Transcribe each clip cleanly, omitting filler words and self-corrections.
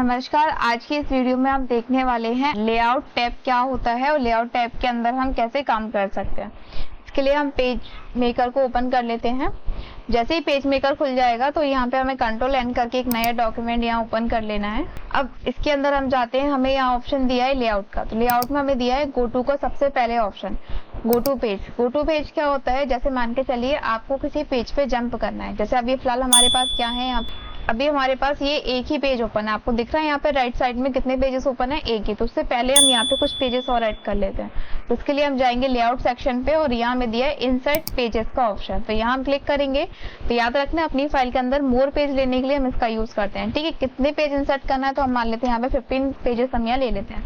नमस्कार। आज की इस वीडियो में हम देखने वाले हैं लेआउट टैब क्या होता है और लेआउट टैब के अंदर हम कैसे काम कर सकते हैं। इसके लिए हम पेज मेकर को ओपन कर लेते हैं। जैसे ही पेज मेकर खुल जाएगा तो यहाँ पे हमें कंट्रोल एन करके एक नया डॉक्यूमेंट यहाँ ओपन कर लेना है। अब इसके अंदर हम जाते हैं, हमें यहाँ ऑप्शन दिया है लेआउट का, तो लेआउट में हमें दिया है गो टू का सबसे पहले option go to page. Go to page क्या होता है, जैसे मान के चलिए आपको किसी पेज पे जंप करना है। जैसे अभी फिलहाल हमारे पास क्या है, यहाँ अभी हमारे पास ये एक ही पेज ओपन है। आपको दिख रहा है यहाँ पे राइट साइड में कितने पेजेस ओपन है, एक ही। तो उससे पहले हम यहाँ पे कुछ पेजेस और ऐड कर लेते हैं। तो उसके लिए हम जाएंगे लेआउट सेक्शन पे और यहाँ में दिया है इंसर्ट पेजेस का ऑप्शन, तो यहाँ हम क्लिक करेंगे। तो याद रखना अपनी फाइल के अंदर मोर पेज लेने के लिए हम इसका यूज करते हैं। ठीक है, कितने पेज इंसर्ट करना है तो हम मान लेते हैं यहाँ पे 15 पेजेस हम यहाँ ले लेते हैं।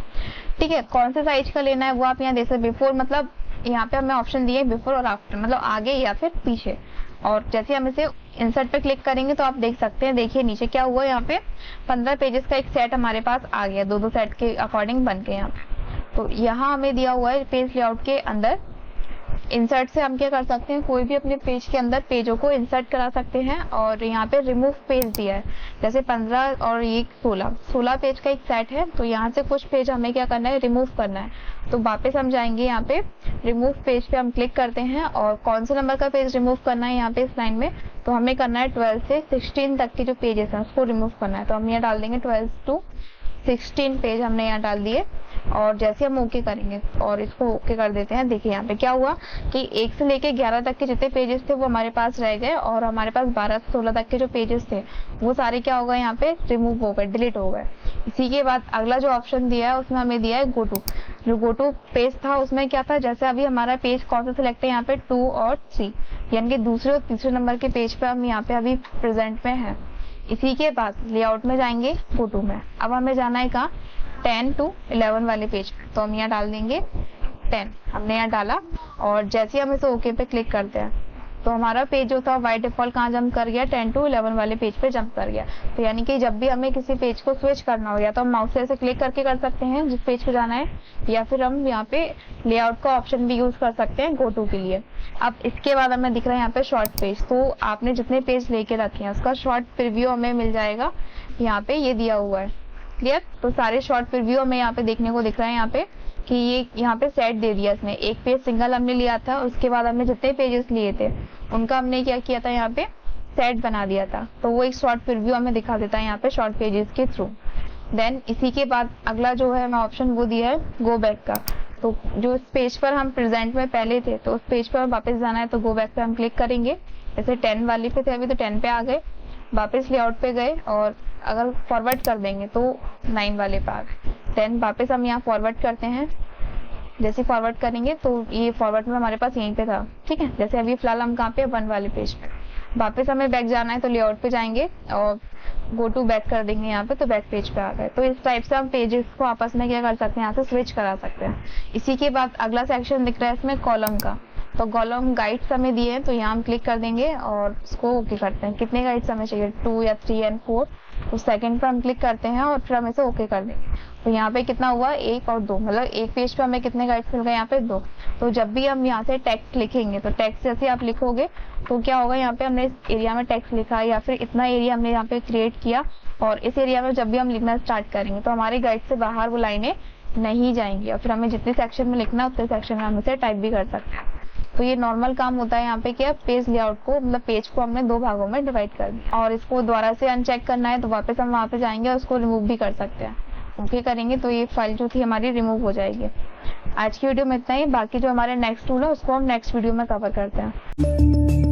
ठीक है, कौन से साइज का लेना है वो आप यहाँ देख सकते। बिफोर मतलब यहाँ पे हमें ऑप्शन दिए बिफोर और आफ्टर, मतलब आगे या फिर पीछे। और जैसे हम इसे इंसर्ट पे क्लिक करेंगे तो आप देख सकते हैं, देखिए नीचे क्या हुआ, यहाँ पे 15 पेजेस का एक सेट हमारे पास आ गया, दो सेट के अकॉर्डिंग बन के यहाँ पे। तो यहाँ हमें दिया हुआ है पेज लेआउट के अंदर इंसर्ट से हम क्या कर सकते हैं, कोई भी अपने पेज के अंदर पेजों को इंसर्ट करा सकते हैं। और यहाँ पे रिमूव पेज दिया है, जैसे 15 और ये 16 पेज का एक सेट है। तो यहाँ से कुछ पेज हमें क्या करना है, रिमूव करना है। तो वापस हम जाएंगे यहाँ पे रिमूव पेज पे हम क्लिक करते हैं और कौन से नंबर का पेज रिमूव करना है यहाँ पे इस लाइन में, तो हमें करना है 12 से 16 तक के जो पेजेस हैं उसको रिमूव करना है। तो हम यहाँ डाल देंगे 12 to 16 पेज हमने यहाँ डाल दिए। और जैसे हम ओके करेंगे और इसको ओके कर देते हैं, देखिए यहाँ पे क्या हुआ कि 1 से लेके 11 तक के जितने पेजेस थे वो हमारे पास रह गए और हमारे पास 12 से 16 तक के जो पेजेस थे वो सारे क्या हो गए, यहाँ पे रिमूव हो गए, डिलीट हो गए। इसी के बाद अगला जो ऑप्शन दिया है उसमें हमें दिया है गो टू। जो गो टू पेज था उसमें क्या था, जैसे अभी हमारा पेज कौन सा सिलेक्ट है यहाँ पे 2 और 3, यानी कि दूसरे और तीसरे नंबर के पेज पे हम यहाँ पे अभी प्रेजेंट में है। इसी के बाद लेआउट में जाएंगे गो टू में। अब हमें जाना है कहाँ, 10 to 11 वाले पेज पे। तो हम यहाँ डाल देंगे 10, हमने यहाँ डाला। और जैसे हम इसे ओके पे क्लिक करते हैं तो हमारा पेज जो था बाय डिफॉल्ट कहाँ जंप कर गया, 10 to 11 वाले पेज पे जंप कर गया। तो यानी कि जब भी हमें किसी पेज को स्विच करना हो या तो हम माउस से ऐसे क्लिक करके कर सकते हैं जिस पेज पे जाना है, या फिर हम यहाँ पे लेआउट का ऑप्शन भी यूज कर सकते हैं गो टू के लिए। अब इसके बाद हमें दिख रहा है यहाँ पे शॉर्ट पेज, तो आपने जितने पेज लेके रखे हैं उसका शॉर्ट प्रीव्यू हमें मिल जाएगा, यहाँ पे ये दिया हुआ है। क्लियर, तो सारे शॉर्ट प्रीव्यू हमें यहाँ पे देखने को दिख रहा है यहाँ पे कि ये यहाँ पे सेट दे दिया इसने। एक पेज सिंगल हमने लिया था, उसके बाद हमने जितने पेजेस लिए थे उनका हमने क्या किया था, यहाँ पे सेट बना दिया था। तो वो एक शॉर्ट प्रीव्यू हमें दिखा देता है यहाँ पे शॉर्ट पेजेस के थ्रू। देन इसी के बाद अगला जो है हमें ऑप्शन वो दिया है गो बैक का। तो जो इस पेज पर हम प्रेजेंट में पहले थे तो उस पेज पर वापस जाना है, तो गो बैक पे हम क्लिक करेंगे। जैसे 10 वाले पे थे अभी तो 10 पे आ गए, वापस लेआउट पे गए और अगर फॉरवर्ड कर देंगे तो 9 वाले पे आ गए। देन वापस हम यहाँ फॉरवर्ड करते हैं, जैसे फॉरवर्ड करेंगे तो ये फॉरवर्ड में हमारे पास यहीं पे था। ठीक है, जैसे अभी फिलहाल हम कहाँ पे 1 वाले पेज पे। वापस हमें बैक जाना है तो लेआउट पे जाएंगे और गो टू बैक कर देंगे यहाँ पे, तो बैक पेज पे आ गए। तो इस टाइप से हम पेजेस को आपस में क्या कर सकते हैं, यहाँ से स्विच करा सकते हैं। इसी के बाद अगला सेक्शन दिख रहा है इसमें कॉलम का। तो कॉलम गाइड्स हमें दिए हैं, तो यहाँ हम क्लिक कर देंगे और इसको ओके करते हैं। कितने गाइड्स हमें चाहिए, 2 या 3 एंड 4। तो सेकंड पर हम क्लिक करते हैं और फिर हम इसे ओके कर देंगे। तो यहाँ पे कितना हुआ, 1 और 2, मतलब एक पेज पे हमें कितने गाइड्स मिल गए, यहाँ पे 2। तो जब भी हम यहाँ से टेक्स्ट लिखेंगे तो टेक्स्ट जैसे आप लिखोगे तो क्या होगा, यहाँ पे हमने इस एरिया में टेक्स्ट लिखा या फिर इतना एरिया हमने यहाँ पे क्रिएट किया और इस एरिया में जब भी हम लिखना स्टार्ट करेंगे तो हमारे गाइड से बाहर वो लाइनें नहीं जाएंगी और फिर हमें जितने सेक्शन में लिखना है उतने सेक्शन में हम इसे टाइप भी कर सकते हैं। तो ये नॉर्मल काम होता है यहाँ पे कि पेज लेआउट को, मतलब पेज को हमने 2 भागों में डिवाइड कर दिया और इसको दोबारा से अनचेक करना है तो वापस हम वहाँ पे जाएंगे और उसको रिमूव भी कर सकते हैं। ओके करेंगे तो ये फाइल जो थी हमारी रिमूव हो जाएगी। आज की वीडियो में इतना ही, बाकी जो हमारे नेक्स्ट टूल है उसको हम नेक्स्ट वीडियो में कवर करते हैं।